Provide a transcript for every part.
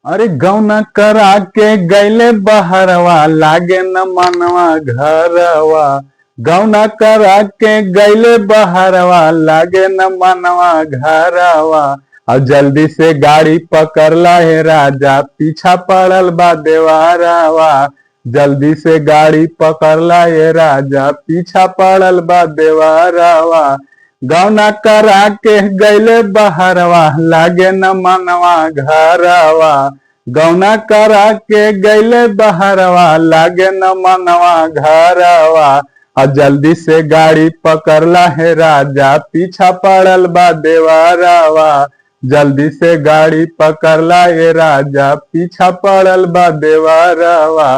अरे गौना करा के गैले बहरवा लागे न मनवा घरवा। गौना करा के गैले बहरवा लागे न मनवा घरवा। और जल्दी से गाड़ी पकड़ला है राजा पीछा पड़ल बा देवारावा। जल्दी से गाड़ी पकड़ला है राजा पीछा पड़ल बा देवारावा। गौना करा के गैले बहरवा लागे न मनवा घरवा। गौना करा के गैले बहरवा लागे न मनवा घरवा। और जल्दी से गाड़ी पकड़ला है राजा पीछा पड़ल बा देवारावा। जल्दी से गाड़ी पकड़ला है राजा पीछा पड़ल बा देवारावा।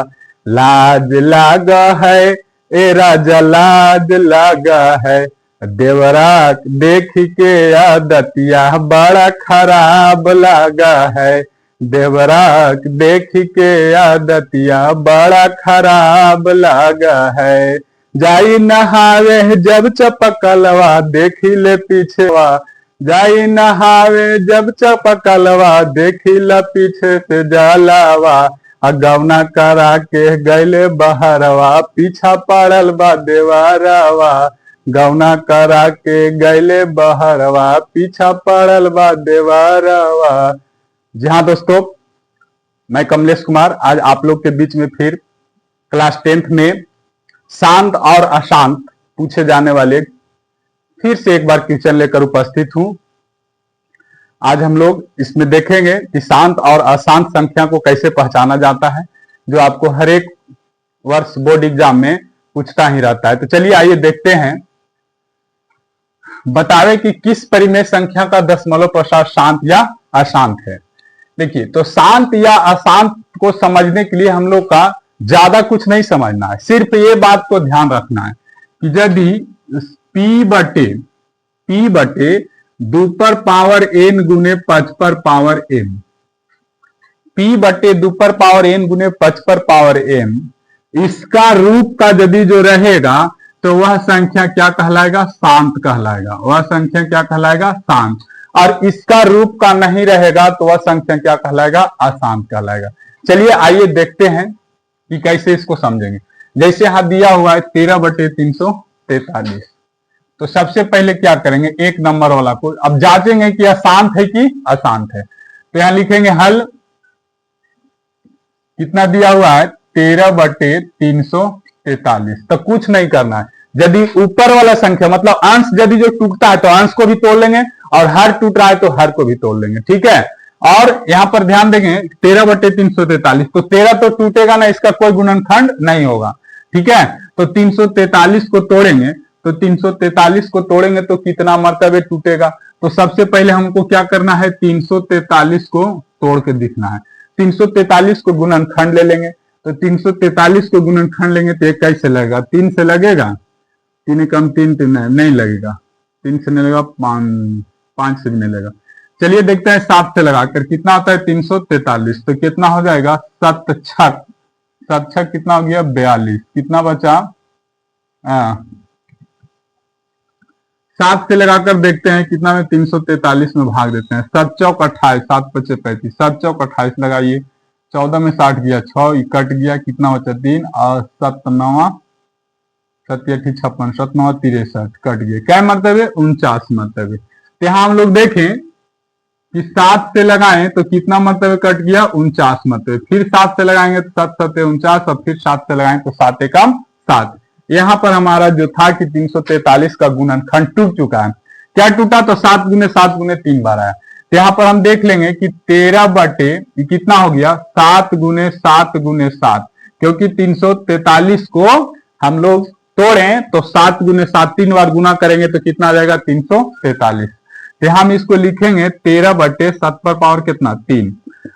लाज लागा है ए राजा लाज लागा है। देवरा देख के आदतिया बड़ा खराब लागा है। देवरा देख के आदतिया बड़ा खराब लागा है। जाई नहावे जब चपकलवा देखी ले पीछेवा। जाई नहावे जब चपकलवा देखी ले पीछे से जलावा। गौना करा के गैले बहरवा पीछा पड़ल बा देवारावा। गौना करा के गैले बहरवा पीछा पड़ल बा देवारावा। जी हाँ दोस्तों, मैं कमलेश कुमार आज आप लोग के बीच में फिर क्लास 10th में शांत और अशांत पूछे जाने वाले फिर से एक बार क्वेश्चन लेकर उपस्थित हूं। आज हम लोग इसमें देखेंगे कि शांत और अशांत संख्या को कैसे पहचाना जाता है, जो आपको हर एक वर्ष बोर्ड एग्जाम में पूछता ही रहता है। तो चलिए आइए देखते हैं। बतावे कि किस परिमेय संख्या का दशमलव प्रसार शांत या अशांत है। देखिए, तो शांत या अशांत को समझने के लिए हम लोग का ज्यादा कुछ नहीं समझना है, सिर्फ ये बात को ध्यान रखना है कि यदि P बटे 2 पर पावर n गुने 5 पर पावर m, P बटे 2 पर पावर n गुने 5 पर पावर m, इसका रूप का यदि जो रहेगा तो वह संख्या क्या कहलाएगा? शांत कहलाएगा। वह संख्या क्या कहलाएगा? शांत। और इसका रूप का नहीं रहेगा तो वह संख्या क्या कहलाएगा? अशांत कहलाएगा। चलिए आइए देखते हैं कि कैसे इसको समझेंगे। जैसे यहां दिया हुआ है 13 बटे 343, तो सबसे पहले क्या करेंगे? एक नंबर वाला को अब जांचेंगे कि अशांत है कि अशांत है। तो यहां लिखेंगे हल। कितना दिया हुआ है? 13 बटे 343। तो कुछ नहीं करना है। यदि ऊपर वाला संख्या मतलब अंश यदि जो टूटता है तो अंश को भी तोड़ लेंगे, और हर टूट रहा है तो हर को भी तोड़ लेंगे। ठीक है। और यहां पर ध्यान देंगे 13 बटे 343, तो 13 तो टूटेगा ना, इसका कोई गुणनखंड नहीं होगा। ठीक है। तो 343 को तोड़ेंगे, तो 343 को तोड़ेंगे तो कितना मर्तबे टूटेगा? तो सबसे पहले हमको क्या करना है? 343 को तोड़ के दिखना है। 343 को गुणनखंड ले लेंगे, तो 343 को गुणनखंड लेंगे तो ये कैसे लगेगा? 3 से लगेगा? 3 कम 3 नहीं लगेगा। 3 से नहीं लगेगा, 5 से भी नहीं लगेगा। चलिए देखते हैं 7 से लगाकर कितना आता है? 343। तो कितना हो जाएगा? 7 छक कितना हो गया? 42। कितना बचा? 7 से लगाकर देखते हैं कितना में 343 में भाग देते हैं। 7 चौक 28, 7 पचे 35, 7 चौक 28 लगाइए। 14 में 60 गया, 6 कट गया, कितना बचा? 3, और 7 9 7 56, 7 9 63 कट गए। क्या मरतबे? 49 मरतबे। तो यहां हम लोग देखें कि 7 से लगाएं तो कितना मरतबे कट गया? 49 मरतबे। फिर 7 से लगाएंगे तो 7 7 49, और फिर 7 से लगाएं तो 7 एकम 7। यहां पर हमारा जो था कि 343 का गुणनखंड टूट चुका है। क्या टूटा? तो 7 गुने 7 गुने 3 बार आया। तो यहां पर हम देख लेंगे कि 13 बटे कितना हो गया? 7 गुने 7 गुने 7, क्योंकि 343 को हम लोग तोड़े तो 7 गुने 7 3 बार गुना करेंगे तो कितना आ जाएगा? 343। तो हम इसको लिखेंगे 13 बटे 7 पर पावर कितना? 3।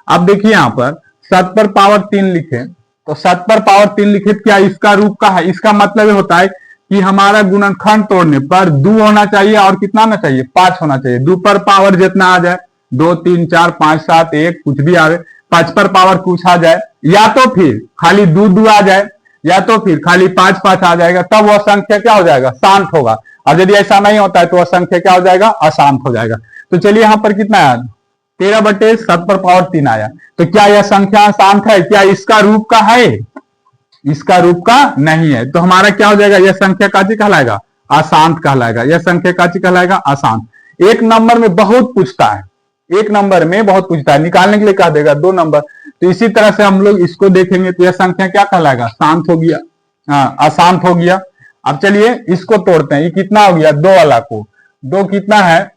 अब देखिए यहां पर 7 पर पावर 3 लिखे, तो 7 पर पावर 3 लिखे क्या इसका रूप का है? इसका मतलब होता है कि हमारा गुणनखंड तोड़ने पर 2 होना चाहिए, और कितना होना चाहिए? 5 होना चाहिए। 2 पर पावर जितना आ जाए, 2 3 4 5 7 1 कुछ भी आवे, 5 पर पावर कुछ आ जाए, या तो फिर खाली 2 2 आ जाए, या तो फिर खाली 5 5 आ जाएगा, तब वह संख्या क्या हो जाएगा? शांत होगा। और यदि ऐसा नहीं होता है तो वह संख्या क्या हो जाएगा? अशांत हो जाएगा। तो चलिए यहां पर कितना है? 13/7 आया। तो क्या यह संख्या अशांत है? क्या इसका रूप का है? इसका रूप का नहीं है। तो हमारा क्या हो जाएगा? यह संख्या काची कहलाएगा? अशांत कहलाएगा। यह संख्या काची कहलाएगा? अशांत। एक नंबर में बहुत पूछता है, एक नंबर में बहुत पूछता है, निकालने के लिए कह देगा 2 नंबर। तो इसी तरह से हम लोग इसको देखेंगे तो यह संख्या क्या कहलाएगा? शांत हो गया, हाँ अशांत हो गया। अब चलिए इसको तोड़ते हैं। ये कितना हो गया? 2 वाला को 2 कितना है?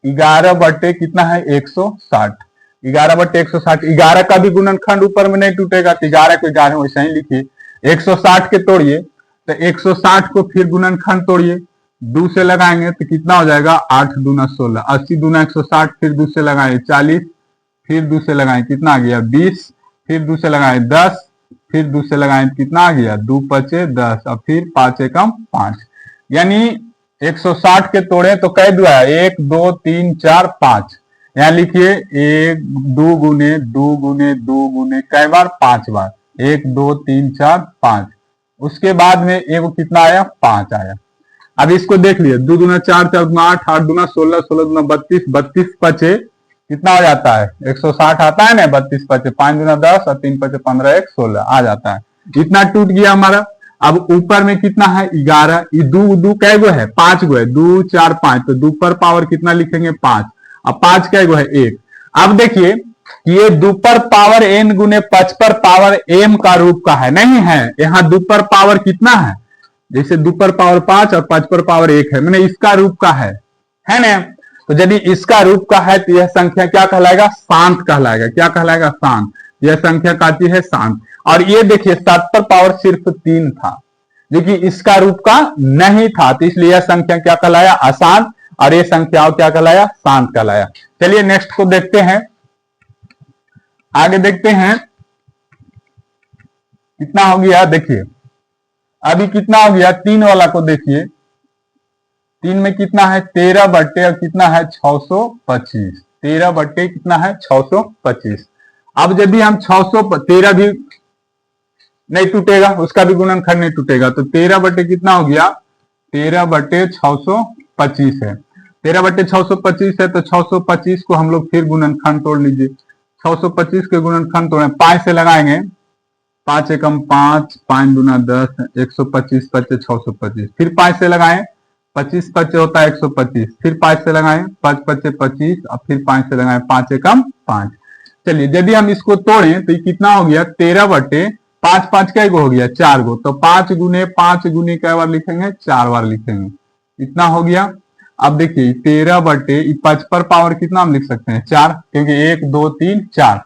11 बटे कितना है? 160। 11 बटे 160। 11 का भी गुणनखंड ऊपर में नहीं टूटेगा, तो 11 को 11 वैसे ही लिखिए। 160 के तोड़िए तो 160 को फिर गुणनखंड तोड़िए, 2 से लगाएंगे तो कितना हो जाएगा? 8 दूना 16, 80 दूना 160, फिर 2 से लगाए 40, फिर 2 से लगाए कितना आ गया? 20, फिर 2 से लगाए 10, फिर 2 से लगाए कितना आ गया? 2 पचे 10, और फिर 5 एकम 5। यानी 160 के तोड़े तो कै दो आया? 1 2 3 4 5। यहां लिखिए 1 2 गुने 2 गुने 2 गुने कै बार? 5 बार। 1 2 3 4 5। उसके बाद में एगो कितना आया? 5 आया। अब इसको देख लिए, 2 दूना 4 4 दूना 8 8 दूना 16 16 दूना 32 32 पचे कितना हो जाता है? 160 आता है ना? 32 पचे 5 दूना 10 और 3 पचे 15 1 16 आ जाता है। इतना टूट गया हमारा। अब ऊपर में कितना है? 11। ये 2 कै गो है? 5 गो है। 2 4 5, तो 2 पर पावर कितना लिखेंगे? 5। अब 5 कै गो है? 1। अब देखिए ये 2 पर पावर n गुने 5 पर पावर m का रूप का है, नहीं है? यहाँ 2 पर पावर कितना है? जैसे 2 पर पावर 5 और 5 पर पावर 1 है, मैंने इसका रूप का है ना? तो यदि इसका रूप का है तो यह संख्या क्या कहलाएगा? शांत कहलाएगा। क्या कहलाएगा? शांत। यह संख्या काची है? शांत। और ये देखिए 7 पर पावर सिर्फ 3 था, लेकिन इसका रूप का नहीं था, तो इसलिए यह संख्या क्या कहलाया? अशांत। और ये संख्या क्या कहलाया? शांत कहलाया। चलिए नेक्स्ट को देखते हैं, आगे देखते हैं कितना हो गया। देखिए अभी कितना हो गया? 3 वाला को देखिए, 3 में कितना है? 13 बटे और कितना है? 625। 13 बटे कितना है? 625। अब यदि हम 613 भी नहीं टूटेगा, उसका भी गुणनखंड नहीं टूटेगा, तो 13 बटे कितना हो गया? 13 बटे 625 है। 13 बटे 625 है, तो 625 को हम लोग फिर गुणनखंड तोड़ लीजिए। 625 के गुणनखंड तोड़े 5 से लगाएंगे, 5 एकम 5, 5 दूना 10, 125 पचे 625। फिर 5 से लगाएं, 25 पचे होता है 125, फिर 5 से लगाएं, 5 पचे 25, और फिर 5 से लगाएं, 5 एकम 5। चलिए यदि हम इसको तोड़ें तो ये कितना हो गया? 13 बटे 5 5 कै गो हो गया? 4 गो। तो 5 गुने कै बार लिखेंगे? 4 बार लिखेंगे। इतना हो गया। अब देखिए 13 बटे 5 पर पावर कितना हम लिख सकते हैं? 4, क्योंकि 1 2 3 4,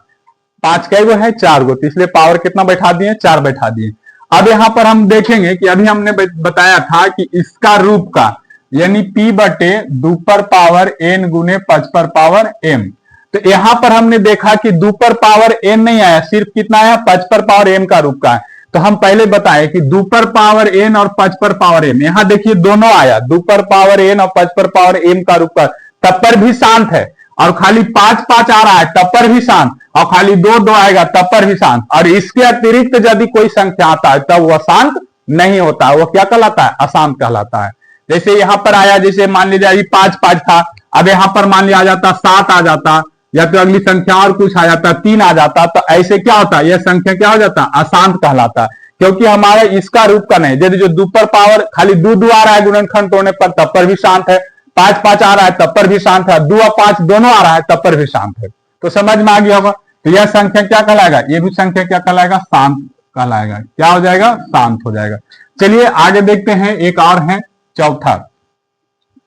5 कै गो है? 4 गो, तो इसलिए पावर कितना बैठा दिए? 4 बैठा दिए। अब यहां पर हम देखेंगे कि अभी हमने बताया था कि इसका रूप का, यानी p बटे 2 पर पावर n गुने 5 पर पावर m। तो यहां पर हमने देखा कि 2 पर पावर n नहीं आया, सिर्फ कितना आया? 5 पर पावर m का रूप का है। तो हम पहले बताए कि 2 पर पावर n और 5 पर पावर m, यहां देखिए दोनों आया, 2 पर पावर n और 5 पर पावर m का रूप का, तब पर भी शांत है। और खाली 5 5 आ रहा है तब पर भी शांत, और खाली 2 2 आएगा तब पर भी शांत। और इसके अतिरिक्त यदि कोई संख्या आता है तब वह शांत नहीं होता, वह क्या कहलाता है? अशांत कहलाता है। जैसे यहां पर आया, जैसे मान लीजिए अभी 5 5 था, अब यहां पर मान लिया आ जाता 7 आ जाता, या तो अगली संख्या और कुछ आ जाता, 3 आ जाता, तो ऐसे क्या होता? यह संख्या क्या हो जाता? अशांत कहलाता है, क्योंकि हमारे इसका रूप का नहीं। यदि जो 2 पर पावर खाली 2 2 आ रहा है गुणनखंड तोड़ने पर तब पर भी शांत है, 5 5 आ रहा है तब पर भी शांत है, 2 और 5 दोनों आ रहा है तब पर भी शांत है। तो समझ में आ गया होगा। तो यह संख्या क्या कहलाएगा? ये भी संख्या क्या कहलाएगा? शांत कहलाएगा। क्या हो जाएगा? शांत हो जाएगा। चलिए आगे देखते हैं, एक और है चौथा।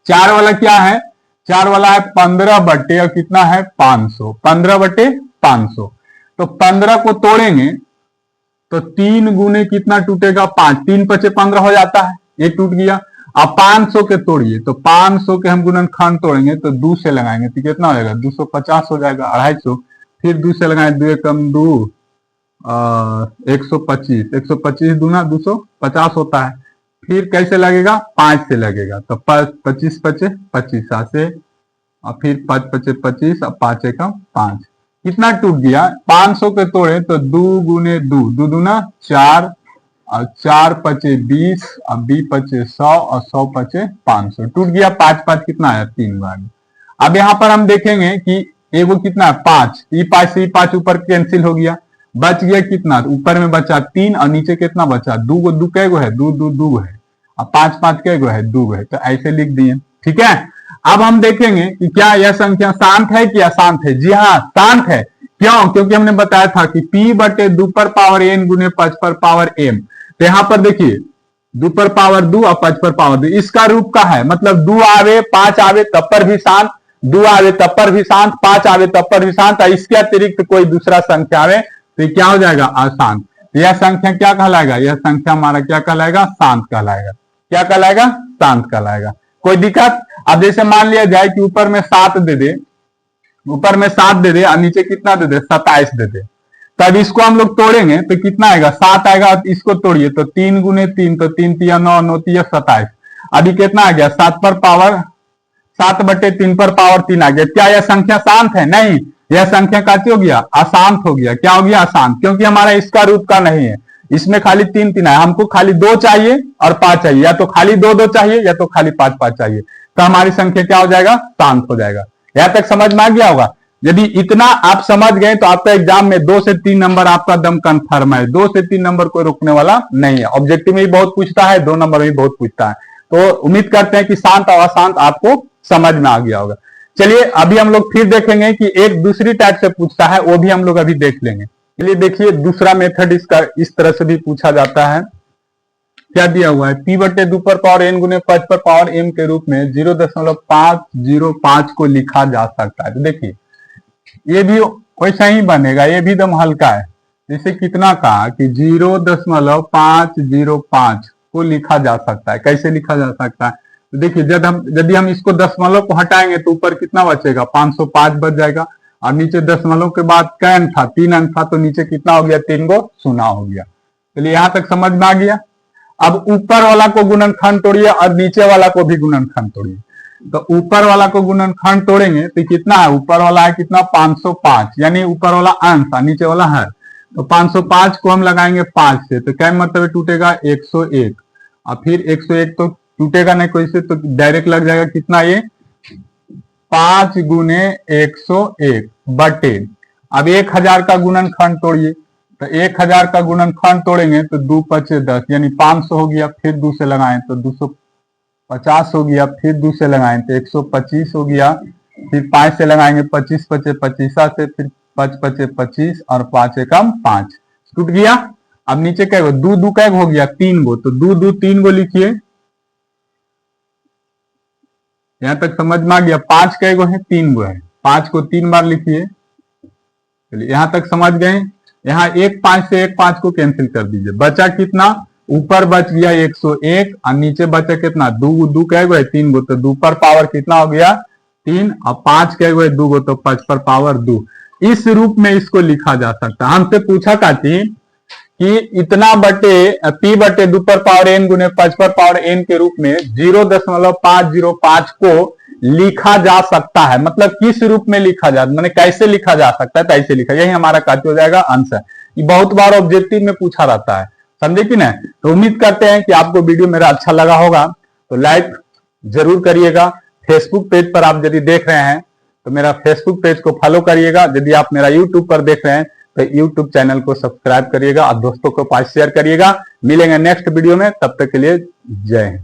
4 वाला क्या है? 4 वाला है 15 बटे और कितना है? 500। 15 बटे 500। तो 15 को तोड़ेंगे तो 3 गुने कितना टूटेगा? 5, 3 पचे 15 हो जाता है, ये टूट गया। अब 500 के तोड़िए, तो 500 के हम गुणनखंड तोड़ेंगे तो 2 से लगाएंगे तो कितना हो जाएगा? 250 हो जाएगा, 250। फिर 2 से लगाएंगे, 2 एकम 2, 125, 125 दूना 250 होता है। फिर कैसे लगेगा? 5 से लगेगा, तो 25 पचे 25 से, और फिर 5 पचे 25 और 5 एकम 5। कितना टूट गया? 500 के तोड़े तो 2 गुने 2, 2 दूना 4, और 4 पचे 20, और 20 पचे 100, और 100 पचे 500। टूट गया। 5 5 कितना आया? 3 बार। अब यहां पर हम देखेंगे कि एगो कितना है 5, ई 5 से ई 5 ऊपर कैंसिल हो गया, बच गया कितना, ऊपर में बचा 3 और नीचे कितना बचा 2 गो, 2 कैगो है 2 2 2 है, अब 5 5 कैगो है 2 है, तो ऐसे लिख दिए। ठीक है, अब हम देखेंगे कि क्या यह संख्या शांत है कि अशांत है। जी हाँ, शांत है। क्यों? क्योंकि हमने बताया था कि p बटे 2 पर पावर n गुने 5 पर पावर m। तो यहां पर देखिए 2 पर पावर 2 और 5 पर पावर 2 इसका रूप का है, मतलब 2 आवे 5 आवे तब पर भी शांत, 2 आवे तब पर भी शांत, 5 आवे तब पर भी शांत, और इसके अतिरिक्त कोई दूसरा संख्या आवे तो क्या हो जाएगा, अशांत। यह संख्या क्या कहलाएगा, यह संख्या हमारा क्या कहलाएगा, शांत कहलाएगा। क्या कहलाएगा, शांत कहलाएगा। कोई दिक्कत? अब जैसे मान लिया जाए कि ऊपर में 7 दे दे, ऊपर में 7 दे दे और नीचे कितना दे दे, 27 दे दे, तब इसको हम लोग तोड़ेंगे तो कितना आएगा, 7 आएगा। इसको तोड़िए तो 3 गुने 3, तो 3 तिया 9, 9 तिया 27, अभी कितना आ गया 7 पर पावर 7 बटे 3 पर पावर 3 आ गया। क्या यह संख्या शांत है? नहीं, यह संख्या कैसी हो गया, अशांत हो गया। क्या हो गया, अशांत, क्योंकि हमारा इसका रूप का नहीं है, इसमें खाली 3 3 है, हमको खाली 2 चाहिए और 5 चाहिए, या तो खाली 2 2 चाहिए या तो खाली 5 5 चाहिए, तो हमारी संख्या क्या हो जाएगा, शांत हो जाएगा। यहां तक समझ में आ गया होगा। यदि इतना आप समझ गए तो आपका एग्जाम में 2 से 3 नंबर आपका दम कन्फर्म है। 2 से 3 नंबर कोई रुकने वाला नहीं है। ऑब्जेक्टिव में भी बहुत पूछता है, 2 नंबर में भी बहुत पूछता है। तो उम्मीद करते हैं कि शांत और अशांत आपको समझ में आ गया होगा। चलिए अभी हम लोग फिर देखेंगे कि एक दूसरी टाइप से पूछता है, वो भी हम लोग अभी देख लेंगे। चलिए देखिए दूसरा मेथड इसका इस तरह से भी पूछा जाता है। क्या दिया हुआ है, p बटे 2 पर पावर n गुने 5 पर पावर m के रूप में 0.505 को लिखा जा सकता है। तो देखिए ये भी वैसा ही बनेगा, ये भी एकदम हल्का है। जैसे कितना कहा कि 0.505 को लिखा जा सकता है। कैसे लिखा जा सकता है, तो देखिए यदि हम इसको दशमलव को हटाएंगे तो ऊपर कितना बचेगा, 505 बच जाएगा, और नीचे दशमलव के बाद क्या अंक था, 3 अंक था, तो नीचे कितना हो गया, 3 गो शून्य हो गया। चलिए यहां तक समझ में आ गया। अब ऊपर वाला को गुणनखंड तोड़िए और नीचे वाला को भी गुणनखंड तोड़िए। तो ऊपर वाला को गुणनखंड तोड़ेंगे तो कितना है, ऊपर वाला है कितना 505, यानी ऊपर वाला अंश और नीचे वाला है, तो 505 को हम लगाएंगे 5 से, तो क्या मतलब टूटेगा 101, और फिर 101 तो टूटेगा नहीं कोई से, तो डायरेक्ट लग जाएगा कितना, ये 5 गुने 101 बटे, अब 1000 का गुणनखंड तोड़िए, तो 1000 का गुणनखंड तोड़ेंगे तो 2 5 10, यानी 500 हो गया, फिर 2 से लगाएं तो 250 हो गया, फिर 2 से लगाएं तो 125 हो गया, फिर 5 से लगाएंगे 25 5 25 से, फिर 5 5 25 और 5 एकम 5, टूट गया। अब नीचे क्या हो, 2 2 कैग हो गया 3 गो, तो 2 2 3 गो लिखिए। यहां तक समझ में आ गया। 5 कैगो है, 3 गो है, 5 को 3 बार लिखिए। चलिए यहां तक समझ गए। यहाँ 1 5 से 1 5 को कैंसिल कर दीजिए, बचा कितना, ऊपर बच गया 101 और नीचे बचा कितना, 2 2 कैगो है 3 गो, तो 2 पर पावर कितना हो गया 3, और 5 कैगो है 2 गो, तो 5 पर पावर 2। इस रूप में इसको लिखा जा सकता है। हमसे पूछा करती कि इतना बटे p बटे 2 पर पावर n गुने 5 पर पावर n के रूप में 0.505 को लिखा जा सकता है, मतलब किस रूप में लिखा जा, मैंने कैसे लिखा जा सकता है, तो ऐसे लिखा, यही हमारा कार्य हो जाएगा आंसर। ये बहुत बार ऑब्जेक्टिव में पूछा रहता है, समझे कि नहीं। तो उम्मीद करते हैं कि आपको वीडियो मेरा अच्छा लगा होगा, तो लाइक जरूर करिएगा। फेसबुक पेज पर आप यदि देख रहे हैं तो मेरा फेसबुक पेज को फॉलो करिएगा। यदि आप मेरा यूट्यूब पर देख रहे हैं तो यूट्यूब चैनल को सब्सक्राइब करिएगा और दोस्तों को पास शेयर करिएगा। मिलेंगे नेक्स्ट वीडियो में, तब तक के लिए जय हिंद।